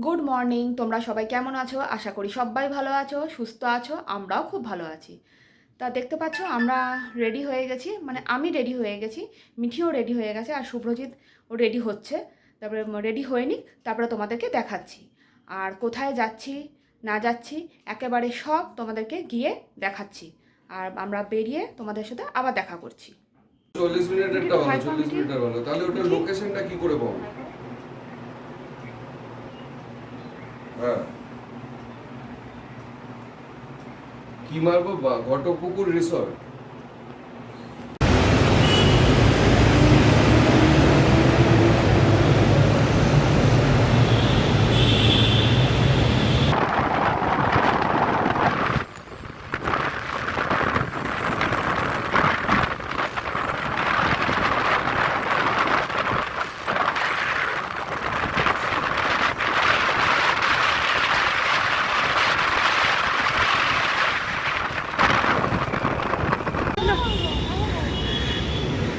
Good morning. তোমরা সবাই কেমন আছো? আশা করি সবাই ভালো আছো, সুস্থ আছো। আমরাও খুব ভালো আছি। তা দেখতে পাচ্ছ আমরা রেডি হয়ে গেছি, মানে আমি রেডি হয়ে গেছি, মিঠিও রেডি হয়ে গেছে, আর শুভ্রজিৎ ও রেডি হচ্ছে। তারপরে রেডি হয়ে নিক, তারপরে তোমাদেরকে দেখাচ্ছি। আর কোথায় যাচ্ছি না যাচ্ছি একেবারে সব তোমাদেরকে গিয়ে দেখাচ্ছি। আর আমরা বেরিয়ে তোমাদের সাথে আবার দেখা করছি। 40 মিনিটেরটা ভালো, 40 মিনিটের ভালো। তাহলে ওটার লোকেশনটা কি করে পাবো? হ্যাঁ, কি মারবো? ঘটপুকুর রিসর্ট।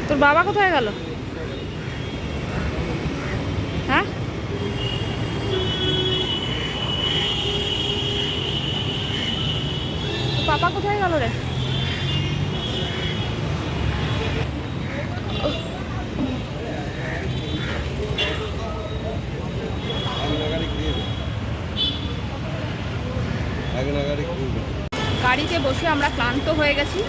তোর বাবা কোথায় গেল? হ্যাঁ, পাপা কোথায় গেল রে? গাড়িতে বসে আমরা ক্লান্ত হয়ে গেছি,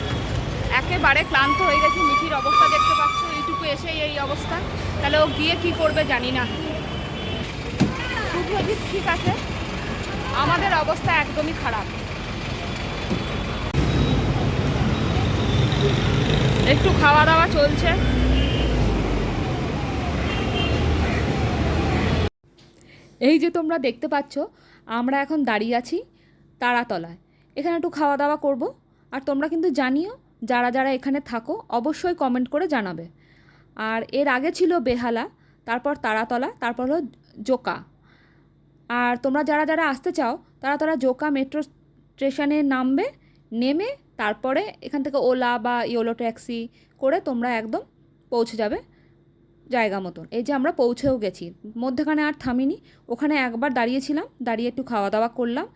একেবারে ক্লান্ত হয়ে গেছি। মিঠির অবস্থা দেখতে পাচ্ছ, এইটুকু এসেই এই অবস্থা। তাহলে ও গিয়ে কি করবে জানি না। শুভ্রজিৎ ঠিক আছে, আমাদের অবস্থা একদমই খারাপ। একটু খাওয়া দাওয়া চলছে। এই যে তোমরা দেখতে পাচ্ছ, আমরা এখন দাঁড়িয়ে আছি তারাতলায়। এখানে একটু খাওয়া দাওয়া করব। আর তোমরা কিন্তু জানিও, যারা যারা এখানে থাকো অবশ্যই কমেন্ট করে জানাবে। আর এর আগে ছিল বেহালা, তারপর তারাতলা, তারপর হলো জোকা। আর তোমরা যারা যারা আসতে চাও তারা তারা জোকা মেট্রো স্টেশনে নামবে, নেমে তারপরে এখান থেকে ওলা বা ইয়োলো ট্যাক্সি করে তোমরা একদম পৌঁছে যাবে জায়গা মতন। এই যে আমরা পৌঁছেও গেছি, মধ্যখানে আর থামিনি। ওখানে একবার দাঁড়িয়েছিলাম, দাঁড়িয়ে একটু খাওয়া দাওয়া করলাম,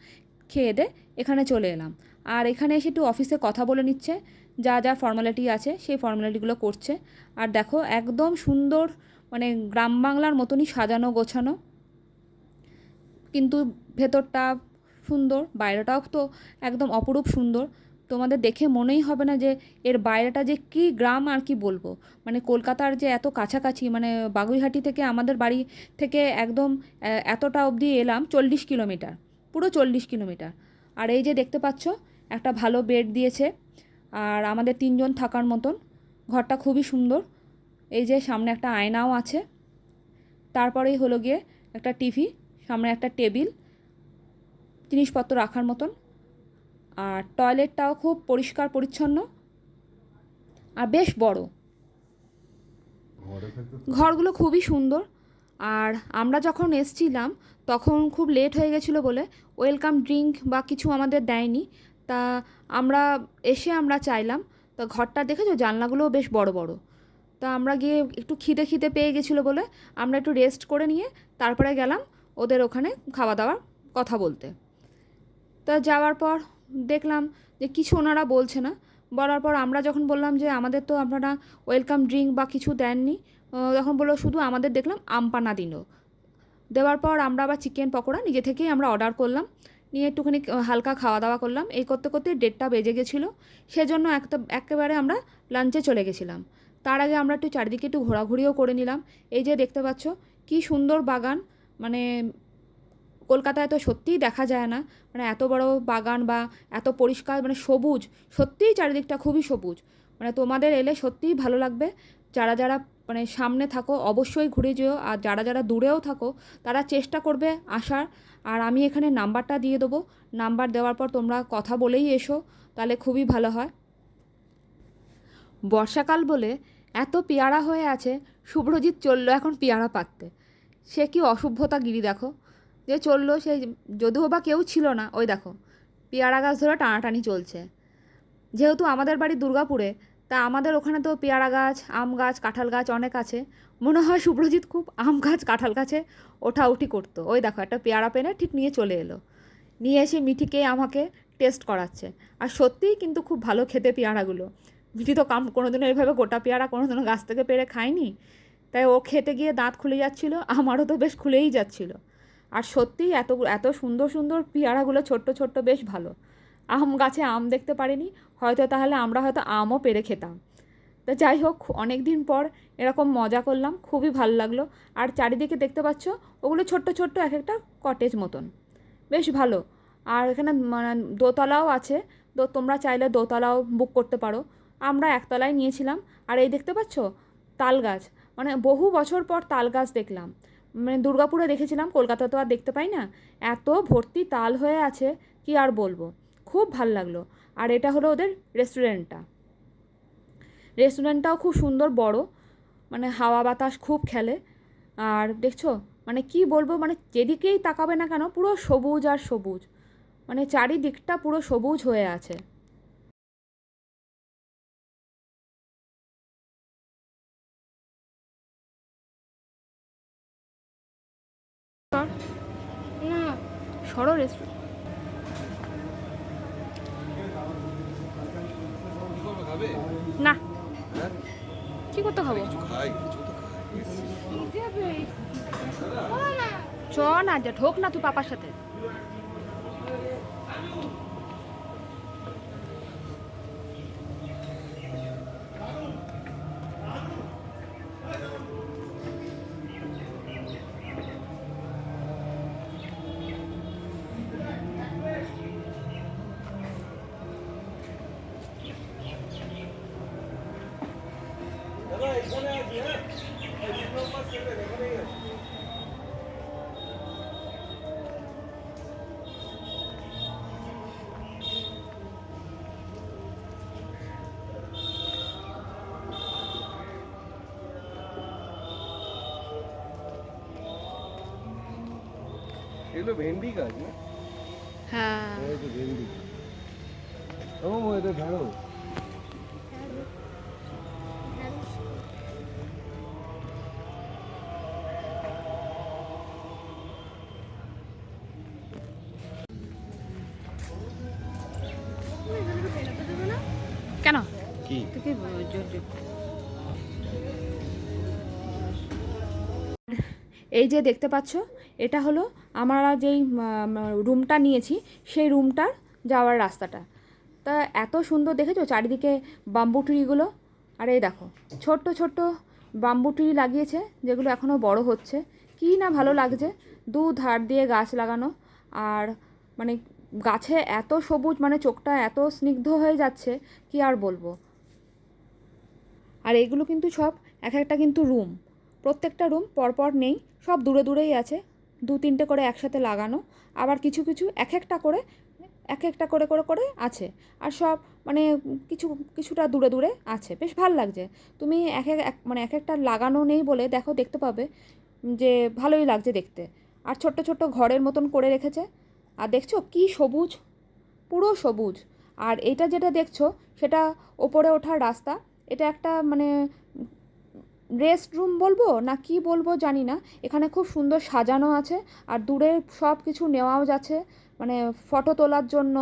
খেয়ে দে এখানে চলে এলাম। আর এখানে এসে একটু অফিসে কথা বলে নিচ্ছে, যা যা ফর্মালিটি আছে সেই ফর্মালিটিগুলো করছে। আর দেখো একদম সুন্দর, মানে গ্রাম বাংলার মতনই সাজানো গোছানো, কিন্তু ভেতরটা সুন্দর, বাইরেটাও তো একদম অপরূপ সুন্দর। তোমাদের দেখে মনেই হবে না যে এর বাইরেটা যে কী গ্রাম আর কি বলবো। মানে কলকাতার যে এত কাছাকাছি, মানে বাগুইহাটি থেকে আমাদের বাড়ি থেকে একদম এতটা অবধি এলাম 40 কিলোমিটার, পুরো 40 কিলোমিটার। আর এই যে দেখতে পাচ্ছ একটা ভালো বেড দিয়েছে, আর আমাদের 3জন থাকার মতন। ঘরটা খুবই সুন্দর। এই যে সামনে একটা আয়নাও আছে, তারপরেই হলো গিয়ে একটা টিভি, সামনে একটা টেবিল, জিনিসপত্র রাখার মতন। আর টয়লেটটাও খুব পরিষ্কার পরিচ্ছন্ন আর বেশ বড়। ঘরগুলো খুবই সুন্দর। আর আমরা যখন এসছিলাম তখন খুব লেট হয়ে গেছিলো বলে ওয়েলকাম ড্রিঙ্ক বা কিছু আমাদের দেয়নি। তা আমরা চাইলাম। তা ঘরটা দেখেছো, জানলাগুলোও বেশ বড় বড়। তা আমরা গিয়ে একটু খিদে খিদে পেয়ে গেছিলো বলে আমরা একটু রেস্ট করে নিয়ে তারপরে গেলাম ওদের ওখানে খাওয়া দাওয়ার কথা বলতে। তা যাওয়ার পর দেখলাম যে কিছু ওনারা বলছে না। বলার পর আমরা যখন বললাম যে আমাদের তো আপনারা ওয়েলকাম ড্রিঙ্ক বা কিছু দেননি, তখন বললো শুধু আমাদের দেখলাম আমপানা দিল। দেওয়ার পর আমরা আবার চিকেন পকোড়া নিজে থেকেই আমরা অর্ডার করলাম, নিয়ে একটুখানি হালকা খাওয়া দাওয়া করলাম। এই করতে করতে 1:30টা বেজে গেছিলো। সেজন্য একেবারে আমরা লাঞ্চে চলে গেছিলাম। তার আগে আমরা একটু চারিদিকে একটু ঘোরাঘুরিও করে নিলাম। এই যে দেখতে পাচ্ছ কি সুন্দর বাগান, মানে কলকাতায় তো সত্যিই দেখা যায় না। মানে এত বড় বাগান বা এত পরিষ্কার, মানে সবুজ, সত্যিই চারিদিকটা খুবই সবুজ। মানে তোমাদের এলে সত্যিই ভালো লাগবে। যারা যারা মানে সামনে থাকো অবশ্যই ঘুরে যেও, আর যারা যারা দূরেও থাকো তারা চেষ্টা করবে আসার। আর আমি এখানে নাম্বারটা দিয়ে দেবো, নাম্বার দেওয়ার পর তোমরা কথা বলেই এসো, তাহলে খুবই ভালো হয়। বর্ষাকাল বলে এত পেয়ারা হয়ে আছে, শুভ্রজিৎ চললো এখন পেয়ারা পাততে। সে কি অসভ্যতাগিরি দেখো, যে চললো, সেই যদিও বা কেউ ছিল না, ওই দেখো পেয়ারা গাছ ধরে টানাটানি চলছে। যেহেতু আমাদের বাড়ি দুর্গাপুরে, তা আমাদের ওখানে তো পেয়ারা গাছ, আম গাছ, কাঁঠাল গাছ অনেক আছে। মনে হয় শুভ্রজিৎ খুব আম গাছ, কাঁঠাল গাছে ওঠাউঠি করতো। ওই দেখো একটা পেয়ারা পেনে ঠিক নিয়ে চলে এলো, নিয়ে এসে মিঠিকে আমাকে টেস্ট করাচ্ছে। আর সত্যিই কিন্তু খুব ভালো খেতে পেয়ারাগুলো। মিঠি তো কোনোদিনও এইভাবে গোটা পেয়ারা কোনোদিনও গাছ থেকে পেড়ে খায়নি, তাই ও খেতে গিয়ে দাঁত খুলে যাচ্ছিলো, আমারও তো বেশ খুলেই যাচ্ছিলো। আর সত্যিই এত এত সুন্দর সুন্দর পেয়ারাগুলো, ছোট্ট ছোট্ট, বেশ ভালো। আম গাছে আম দেখতে পারিনি, হয়তো তাহলে আমরা হয়তো আমও পেড়ে খেতাম। তা যাই হোক, অনেক দিন পর এরকম মজা করলাম, খুবই ভালো লাগলো। আর চারিদিকে দেখতে পাচ্ছ ওগুলো ছোট্ট ছোট্ট এক একটা কটেজ মতন, বেশ ভালো। আর এখানে মানে দোতলাও আছে, তো তোমরা চাইলে দোতলাও বুক করতে পারো। আমরা একতলায় নিয়েছিলাম। আর এই দেখতে পাচ্ছ তাল গাছ, মানে বহু বছর পর তাল গাছ দেখলাম। মানে দুর্গাপুরে দেখেছিলাম, কলকাতা তো আর দেখতে পাই না। এত ভর্তি তাল হয়ে আছে, কি আর বলবো, খুব ভাল লাগলো। আর এটা হলো ওদের রেস্টুরেন্টটাও খুব সুন্দর বড়, মানে হাওয়া বাতাস খুব খেলে। আর দেখছো মানে কি বলবো, মানে যেদিকেই তাকাবে না কেন পুরো সবুজ আর সবুজ, মানে চারিদিকটা পুরো সবুজ হয়ে আছে। সরো রেস্টুরেন্ট খাবে? না, হ্যাঁ? কি করতে খাবো? কিছু খাই, কিছু তো খাই। চ না, যা ঢোক না তুই পাপার সাথে। এগুলো ভেন্ডি গাছ না? হ্যাঁ, এই তো ভেন্ডি। ও এটা ঢাড়ো। কেন কি? তুই জোর জোর এই যে দেখতে পাচ্ছ, এটা হলো আমরা যেই রুমটা নিয়েছি, সেই রুমটার যাওয়ার রাস্তাটা। তা এত সুন্দর দেখেছো চারিদিকে বাম্বু ট্রিগুলো। আর এই দেখো ছোট্ট ছোট্ট বাম্বু ট্রি লাগিয়েছে, যেগুলো এখনও বড় হচ্ছে। কী না ভালো লাগছে, দু ধার দিয়ে গাছ লাগানো। আর মানে গাছে এত সবুজ, মানে চোখটা এত স্নিগ্ধ হয়ে যাচ্ছে, কি আর বলবো। আর এগুলো কিন্তু সব এক একটা কিন্তু রুম, প্রত্যেকটা রুম পরপর নেই, সব দূরে দূরেই আছে, দু তিনটে করে একসাথে লাগানো। আবার কিছু কিছু এক একটা করে করে আছে। আর সব মানে কিছু কিছুটা দূরে দূরে আছে, বেশ ভাল লাগছে। তুমি মানে এক একটা লাগানো নেই বলে দেখো, দেখতে পাবে যে ভালোই লাগছে দেখতে। আর ছোট্ট ছোট্ট ঘরের মতন করে রেখেছে। আর দেখছো কি সবুজ, পুরো সবুজ। আর এইটা যেটা দেখছো সেটা ওপরে ওঠার রাস্তা। এটা একটা মানে রেস্ট রুম বলবো না কি বলবো জানি না। এখানে খুব সুন্দর সাজানো আছে। আর দূরে সব কিছু নেওয়াও যাচ্ছে, মানে ফটো তোলার জন্য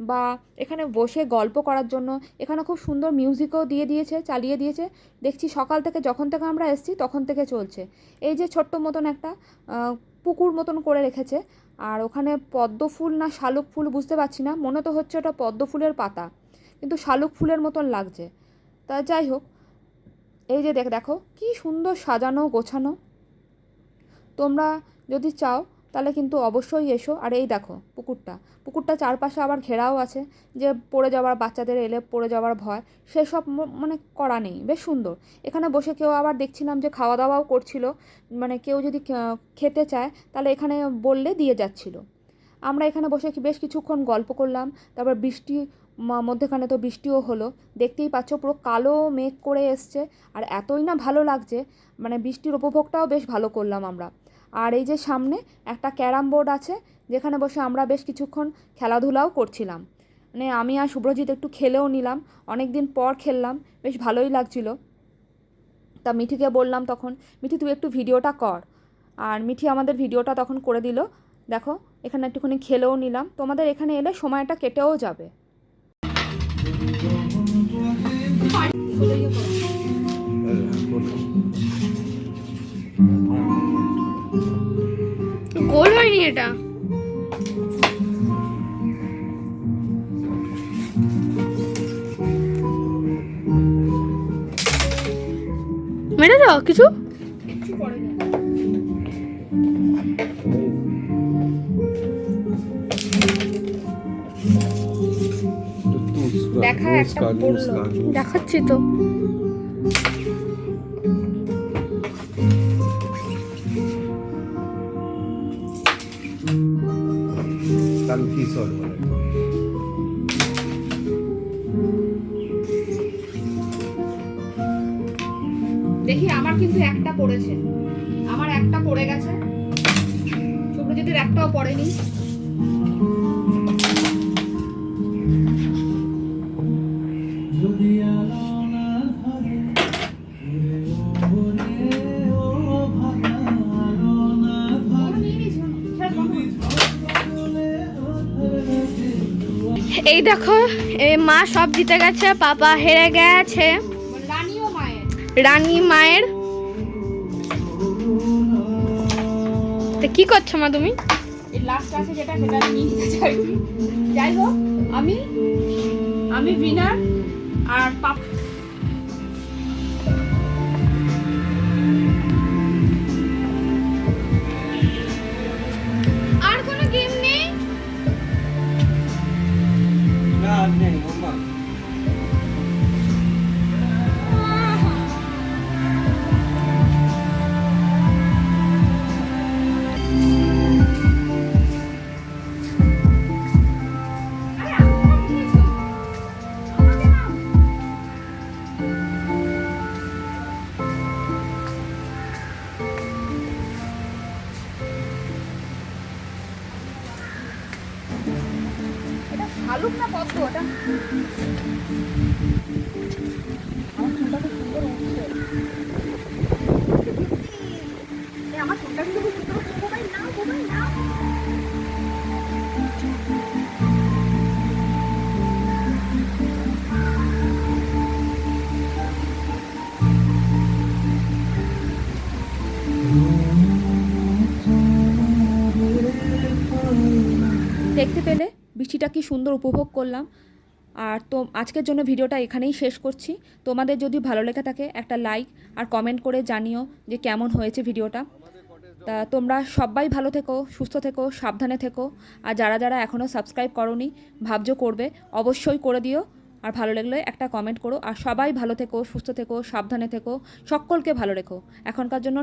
বা এখানে বসে গল্প করার জন্য। এখানে খুব সুন্দর মিউজিকও চালিয়ে দিয়েছে। দেখছি সকাল থেকে, যখন থেকে আমরা এসেছি তখন থেকে চলছে। এই যে ছোট্ট মতন একটা পুকুর মতন করে রেখেছে। আর ওখানে পদ্ম ফুল না শালুক ফুল বুঝতে পারছি না, মনে তো হচ্ছে ওটা পদ্ম ফুলের পাতা, কিন্তু শালুক ফুলের মতন লাগছে। তা যাই হোক, এই যে দেখো কি সুন্দর সাজানো গোছানো। তোমরা যদি চাও তাহলে কিন্তু অবশ্যই এসো। আর এই দেখো পুকুরটা চারপাশে আবার ঘেরাও আছে, যে পড়ে যাওয়ার, বাচ্চাদের এলে পড়ে যাওয়ার ভয় সেসব মানে করা নেই, বেশ সুন্দর। এখানে বসে কেউ আবার দেখছিলাম যে খাওয়া দাওয়াও করছিল, মানে কেউ যদি খেতে চায় তাহলে এখানে বললে দিয়ে যাচ্ছিল। আমরা এখানে বসে বেশ কিছুক্ষণ গল্প করলাম। তারপর মধ্যেখানে তো বৃষ্টিও হলো, দেখতেই পাচ্ছ পুরো কালো মেঘ করে এসছে। আর এতই না ভালো লাগছে, মানে বৃষ্টির উপভোগটাও বেশ ভালো করলাম আমরা। আর এই যে সামনে একটা ক্যারাম বোর্ড আছে, যেখানে বসে আমরা বেশ কিছুক্ষণ খেলাধুলাও করছিলাম। মানে আমি আর শুভ্রজিৎ একটু খেলেও নিলাম, অনেক দিন পর খেললাম, বেশ ভালোই লাগছিল। তা মিঠিকে বললাম তখন, মিঠি তুই একটু ভিডিওটা কর, আর মিঠি আমাদের ভিডিওটা তখন করে দিল। দেখো এখানে একটুখানি খেলেও নিলাম, তোমাদের এখানে এলে সময়টা কেটেও যাবে। গোল হয়নি এটা। মেরে দাও কিছু। দেখা একটা পড়লো। দেখাচ্ছি তো। দেখি আমার কিন্তু একটা পড়েছে, আমার একটা পড়ে গেছে, শুভ্রজিতের একটাও পড়েনি। এই দেখো, মা সব জিতে গেছে, পাপা হেরে গেছে। রানীও মায়ের, রানী মায়ের। তা কি করছো মা তুমি? এই লাস্ট আছে যেটা, সেটা আমি নিয়ে নিতে চাই। যাই হোক, আমি উইনার আর পাপ। আর কোনো গেম নেই? এটা শালুক না পদ্ম? ওটা আমার চুলটা খুব সুন্দর উঠছে। আমার চুলটা কিন্তু খুব সুন্দর উঠছে। মোবাইল নাও, মোবাইল নাও। দেখতে পেলে বৃষ্টিটা কি সুন্দর উপভোগ করলাম। আর তো আজকের জন্য ভিডিওটা এখানেই শেষ করছি। তোমাদের যদি ভালো লেগে থাকে একটা লাইক আর কমেন্ট করে জানিও যে কেমন হয়েছে ভিডিওটা। তা তোমরা সবাই ভালো থেকো, সুস্থ থেকো, সাবধানে থেকো। আর যারা যারা এখনও সাবস্ক্রাইব করোনি, ভাবছো করবে, অবশ্যই করে দিও। আর ভালো লাগলে একটা কমেন্ট করো। আর সবাই ভালো থেকো, সুস্থ থেকো, সাবধানে থেকো, সকলকে ভালো রেখো। এখনকার জন্য